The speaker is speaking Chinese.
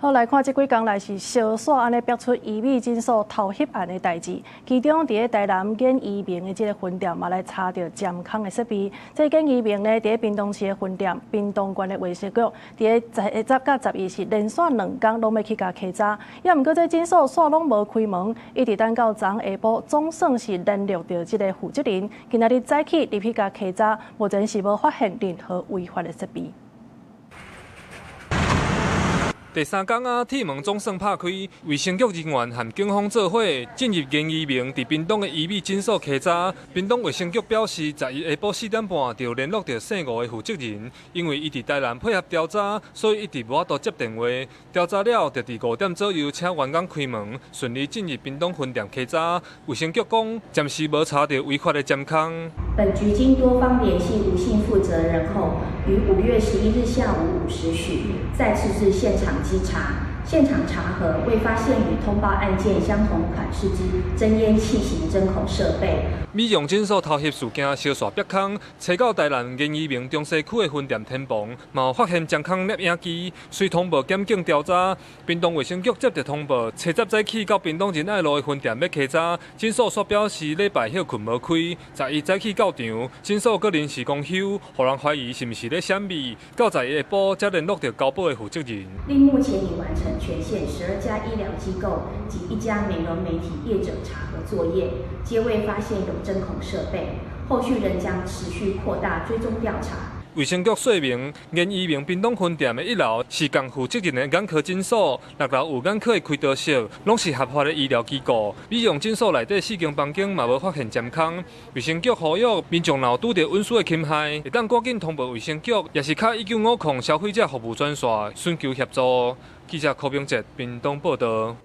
好，來看這幾天來是小煞安尼爆出醫美診所偷翕案的代誌，其中佇台南建醫明的這個分店嘛來查到監控的設備。這建醫明呢，佇屏東市的分店，屏東縣的衛生局，佇10到12是連續2天攏要去甲稽查，也毋過這診所煞攏無開門，一直等到昨下晡，總算是聯絡到這個負責人，今仔日早起入去甲稽查，目前是無發現任何違法的設備。第3天啊，鐵門總算拍開，衛生局人員和警方做伙進入建醫明佇屏東的醫美診所稽查。屏東衛生局表示，11下晡4點半就聯絡到姓吳的負責人，因為伊佇台南配合調查，所以一直無法度接電話。調查了，就佇5點左右請員工開門，順利進入屏東分店稽查。衛生局講，暫時無查到違法的監控。本局經多方聯繫吳姓負責人後，於5月11日下午5時許再次至現場稽查。現場查核未發現與通報案件相同款式之偵煙器型針孔設備。美容診所偷翕事件燒煞曝光，找到台南建醫明中西區的分店天棚，嘛有發現監控攝影機。隨通報檢警調查，屏東衛生局接到通報，初10早起到屏東仁愛路的分店要稽查。診所所表示禮拜休困無開，11早起到場，診所閣臨時公休，互人懷疑是毋是咧閃秘。到11下晡才聯絡到交保的負責人。另目前已完成全縣12家醫療機構及1家美容媒體業者查核作業，皆未發現有針孔設備，後續仍將持續擴大追蹤調查。衛生局說明，建醫明屏東分店的1樓是共負責人的眼科診所，6樓有眼科的開刀室，攏是合法的醫療機構。美容診所內底4間房間嘛無發現監控。衛生局呼籲民眾若拄到溫書的侵害，會當趕緊通報衛生局，也是卡1950消費者服務專線尋求協助。記者柯炳哲，屏東報道。